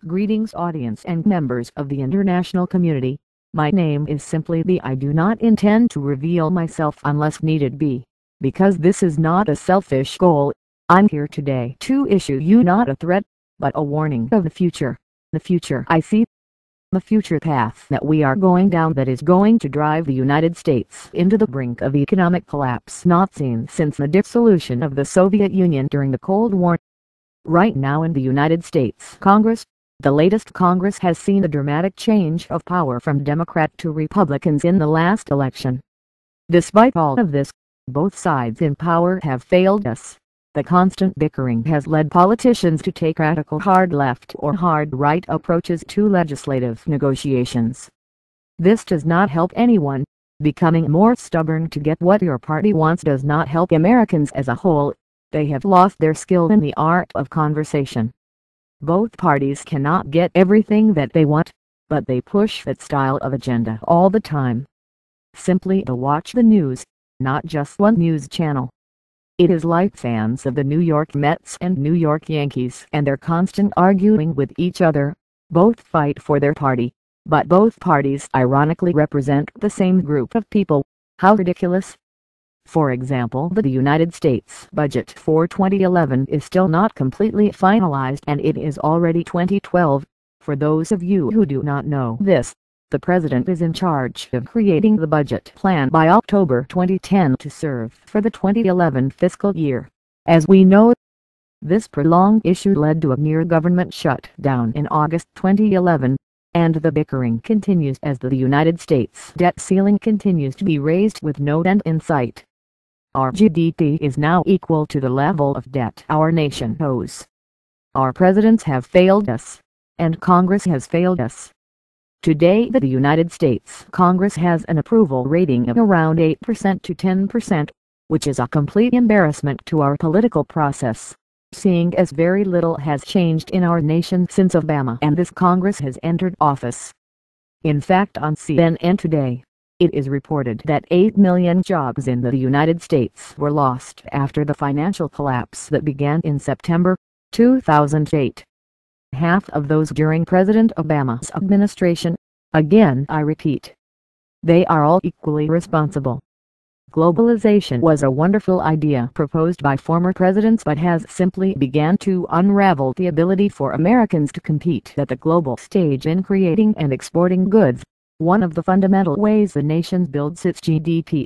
Greetings audience and members of the international community. My name is simply the I do not intend to reveal myself unless needed be, because this is not a selfish goal. I'm here today to issue you not a threat, but a warning of the future. The future I see. The future path that we are going down that is going to drive the United States into the brink of economic collapse not seen since the dissolution of the Soviet Union during the Cold War. Right now in the United States Congress, the latest Congress has seen a dramatic change of power from Democrat to Republicans in the last election. Despite all of this, both sides in power have failed us. The constant bickering has led politicians to take radical hard left or hard right approaches to legislative negotiations. This does not help anyone. Becoming more stubborn to get what your party wants does not help Americans as a whole. They have lost their skill in the art of conversation. Both parties cannot get everything that they want, but they push that style of agenda all the time. Simply to watch the news, not just one news channel. It is like fans of the New York Mets and New York Yankees and their constant arguing with each other. Both fight for their party, but both parties ironically represent the same group of people. How ridiculous! For example, the United States budget for 2011 is still not completely finalized and it is already 2012. For those of you who do not know this, the President is in charge of creating the budget plan by October 2010 to serve for the 2011 fiscal year. As we know, this prolonged issue led to a near government shutdown in August 2011, and the bickering continues as the United States debt ceiling continues to be raised with no end in sight. Our GDP is now equal to the level of debt our nation owes. Our presidents have failed us, and Congress has failed us. Today the United States Congress has an approval rating of around 8% to 10%, which is a complete embarrassment to our political process, seeing as very little has changed in our nation since Obama and this Congress has entered office. In fact, on CNN today, it is reported that 8 million jobs in the United States were lost after the financial collapse that began in September 2008. Half of those during President Obama's administration. Again I repeat, they are all equally responsible. Globalization was a wonderful idea proposed by former presidents but has simply began to unravel the ability for Americans to compete at the global stage in creating and exporting goods, one of the fundamental ways the nation builds its GDP.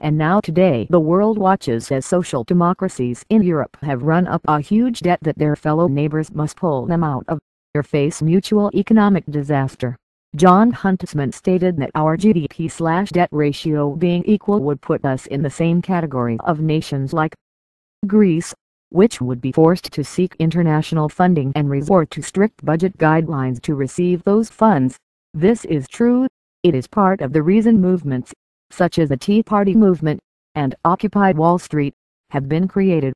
And now today the world watches as social democracies in Europe have run up a huge debt that their fellow neighbors must pull them out of, or face mutual economic disaster. John Huntsman stated that our GDP/debt ratio being equal would put us in the same category of nations like Greece, which would be forced to seek international funding and resort to strict budget guidelines to receive those funds. This is true. It is part of the reason movements, such as the Tea Party movement, and Occupy Wall Street, have been created.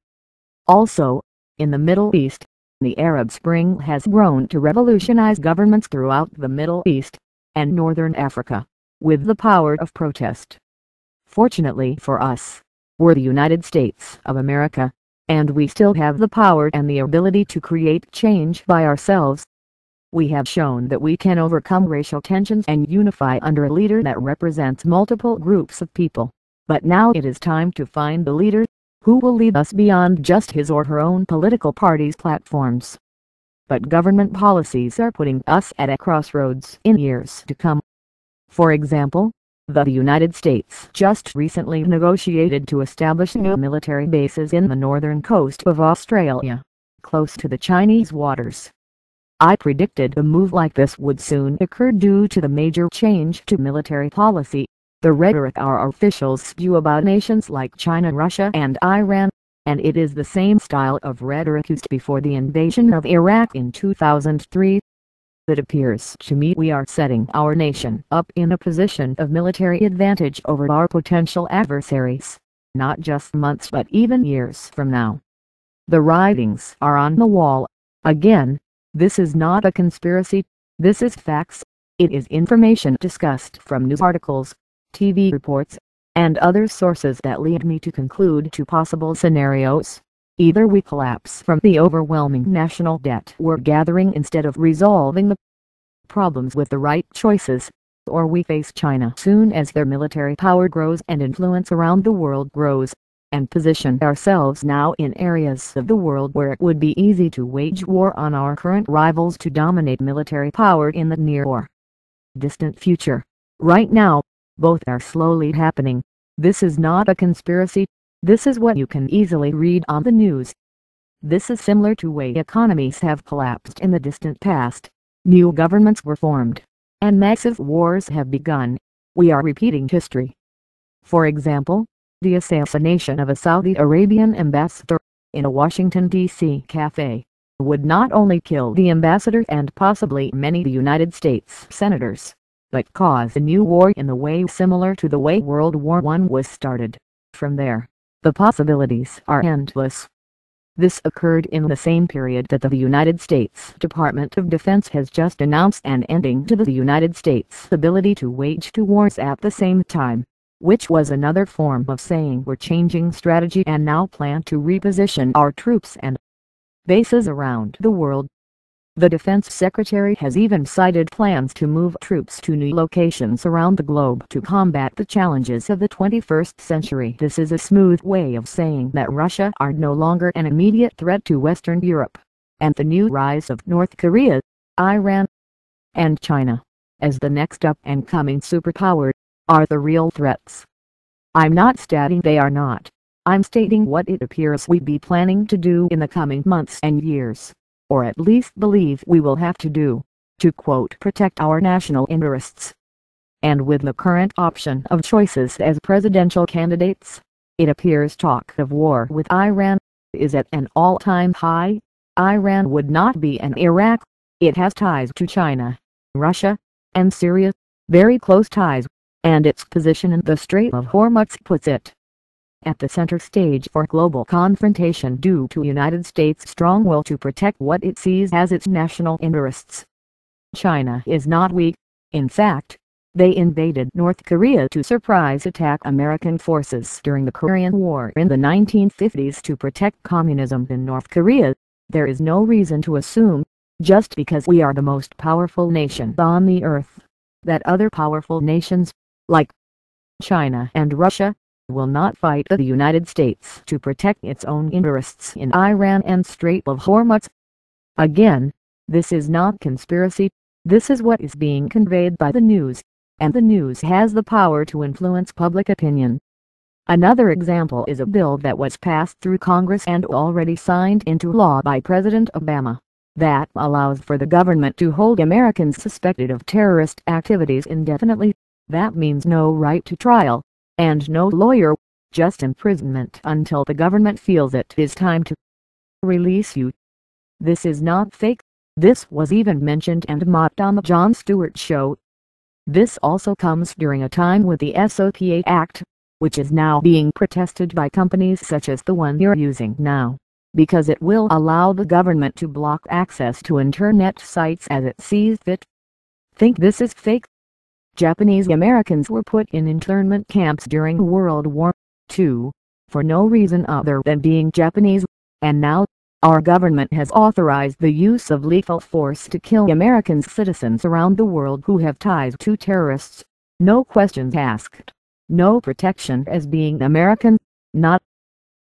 Also, in the Middle East, the Arab Spring has grown to revolutionize governments throughout the Middle East, and Northern Africa, with the power of protest. Fortunately for us, we're the United States of America, and we still have the power and the ability to create change by ourselves. We have shown that we can overcome racial tensions and unify under a leader that represents multiple groups of people. But now it is time to find the leader who will lead us beyond just his or her own political party's platforms. But government policies are putting us at a crossroads in years to come. For example, the United States just recently negotiated to establish new military bases in the northern coast of Australia, close to the Chinese waters. I predicted a move like this would soon occur due to the major change to military policy, the rhetoric our officials spew about nations like China, Russia and Iran, and it is the same style of rhetoric used before the invasion of Iraq in 2003. It appears to me we are setting our nation up in a position of military advantage over our potential adversaries, not just months but even years from now. The writings are on the wall. Again, this is not a conspiracy, this is facts. It is information discussed from news articles, TV reports, and other sources that lead me to conclude two possible scenarios. Either we collapse from the overwhelming national debt we're gathering instead of resolving the problems with the right choices, or we face China soon as their military power grows and influence around the world grows, and position ourselves now in areas of the world where it would be easy to wage war on our current rivals to dominate military power in the near or distant future. Right now, both are slowly happening. This is not a conspiracy. This is what you can easily read on the news. This is similar to way economies have collapsed in the distant past. New governments were formed, and massive wars have begun. We are repeating history. For example, the assassination of a Saudi Arabian ambassador in a Washington, D.C. cafe would not only kill the ambassador and possibly many United States senators, but cause a new war in the way similar to the way World War I was started. From there, the possibilities are endless. This occurred in the same period that the United States Department of Defense has just announced an ending to the United States' ability to wage two wars at the same time, which was another form of saying we're changing strategy and now plan to reposition our troops and bases around the world. The Defense Secretary has even cited plans to move troops to new locations around the globe to combat the challenges of the 21st century. This is a smooth way of saying that Russia are no longer an immediate threat to Western Europe, and the new rise of North Korea, Iran, and China, as the next up-and-coming superpower, are the real threats. I'm not stating they are not. I'm stating what it appears we'd be planning to do in the coming months and years, or at least believe we will have to do, to quote, protect our national interests. And with the current option of choices as presidential candidates, it appears talk of war with Iran is at an all-time high. Iran would not be an Iraq. It has ties to China, Russia, and Syria, very close ties, and its position in the Strait of Hormuz puts it at the center stage for global confrontation due to United States' strong will to protect what it sees as its national interests. China is not weak. In fact, they invaded North Korea to surprise attack American forces during the Korean War in the 1950s to protect communism in North Korea. There is no reason to assume, just because we are the most powerful nation on the earth, that other powerful nations, like China and Russia, will not fight the United States to protect its own interests in Iran and Strait of Hormuz. Again, this is not conspiracy. This is what is being conveyed by the news, and the news has the power to influence public opinion. Another example is a bill that was passed through Congress and already signed into law by President Obama, that allows for the government to hold Americans suspected of terrorist activities indefinitely. That means no right to trial, and no lawyer, just imprisonment until the government feels it is time to release you. This is not fake. This was even mentioned and mocked on the Jon Stewart show. This also comes during a time with the SOPA Act, which is now being protested by companies such as the one you're using now, because it will allow the government to block access to internet sites as it sees fit. Think this is fake? Japanese Americans were put in internment camps during World War II, for no reason other than being Japanese, and now, our government has authorized the use of lethal force to kill American citizens around the world who have ties to terrorists. No questions asked. No protection as being American. Not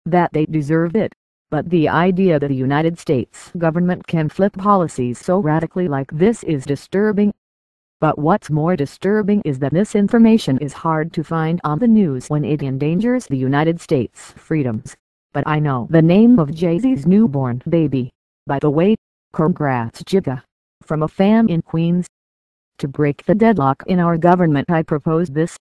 that they deserve it, but the idea that the United States government can flip policies so radically like this is disturbing. But what's more disturbing is that this information is hard to find on the news when it endangers the United States' freedoms. But I know the name of Jay-Z's newborn baby. By the way, congrats Jigga. From a fan in Queens. To break the deadlock in our government, I propose this.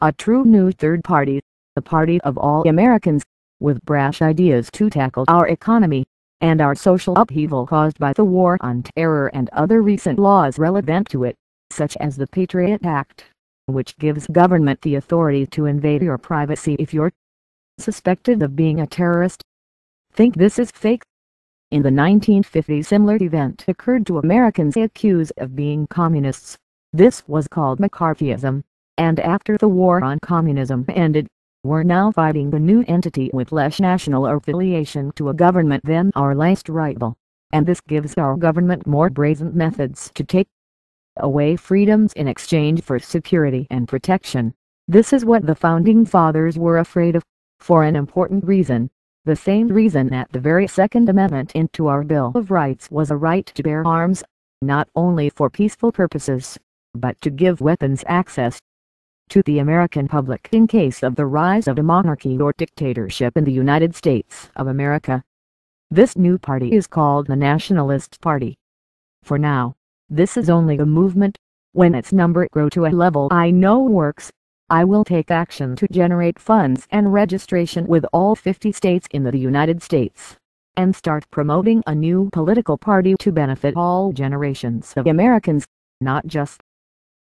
A true new third party, the party of all Americans, with brash ideas to tackle our economy, and our social upheaval caused by the war on terror and other recent laws relevant to it, such as the Patriot Act, which gives government the authority to invade your privacy if you're suspected of being a terrorist. Think this is fake? In the 1950s, similar event occurred to Americans accused of being communists. This was called McCarthyism, and after the war on communism ended, We're now fighting a new entity with less national affiliation to a government than our last rival, and this gives our government more brazen methods to take away freedoms in exchange for security and protection. This is what the Founding Fathers were afraid of, for an important reason, the same reason that the very Second Amendment into our Bill of Rights was a right to bear arms, not only for peaceful purposes, but to give weapons access to the American public in case of the rise of a monarchy or dictatorship in the United States of America. This new party is called the Nationalist Party. For now, this is only a movement. When its number grow to a level I know works, I will take action to generate funds and registration with all 50 states in the United States, and start promoting a new political party to benefit all generations of Americans, not just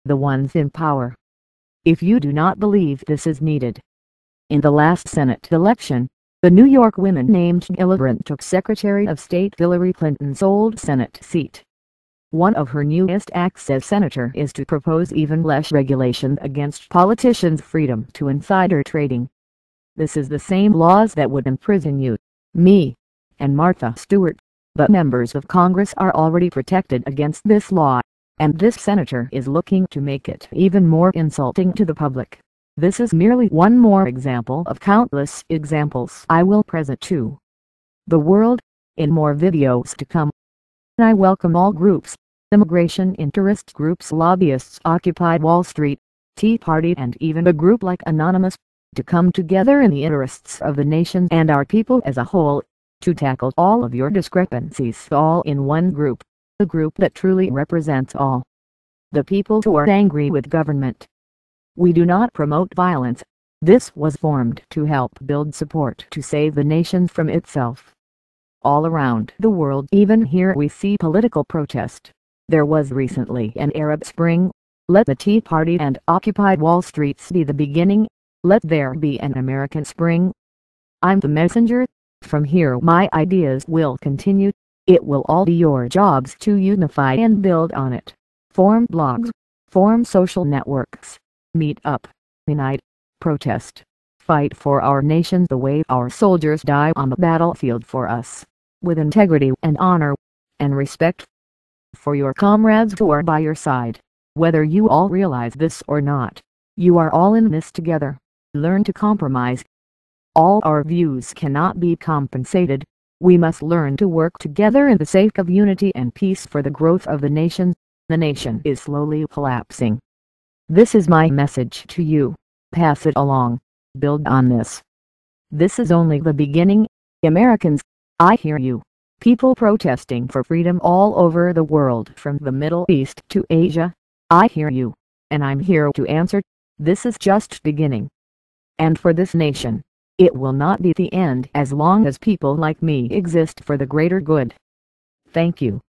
the ones in power. If you do not believe this is needed. In the last Senate election, the New York women named Gillibrand took Secretary of State Hillary Clinton's old Senate seat. One of her newest acts as senator is to propose even less regulation against politicians' freedom to insider trading. This is the same laws that would imprison you, me, and Martha Stewart, but members of Congress are already protected against this law, and this senator is looking to make it even more insulting to the public. This is merely one more example of countless examples I will present to the world in more videos to come. I welcome all groups, immigration interest groups, lobbyists, Occupy Wall Street, Tea Party, and even a group like Anonymous, to come together in the interests of the nation and our people as a whole, to tackle all of your discrepancies all in one group, a group that truly represents all the people who are angry with government. We do not promote violence. This was formed to help build support to save the nation from itself. All around the world, even here, we see political protest. There was recently an Arab Spring. Let the Tea Party and Occupy Wall Street be the beginning. Let there be an American Spring. I'm the messenger. From here my ideas will continue. It will all be your jobs to unify and build on it. Form blogs. Form social networks. Meet up. Unite. Protest. Fight for our nation the way our soldiers die on the battlefield for us. With integrity and honor, and respect for your comrades who are by your side. Whether you all realize this or not, you are all in this together. Learn to compromise. All our views cannot be compensated. We must learn to work together in the sake of unity and peace for the growth of the nation. The nation is slowly collapsing. This is my message to you. Pass it along. Build on this. This is only the beginning. Americans, I hear you. People protesting for freedom all over the world, from the Middle East to Asia. I hear you, and I'm here to answer. This is just beginning. And for this nation, it will not be the end as long as people like me exist for the greater good. Thank you.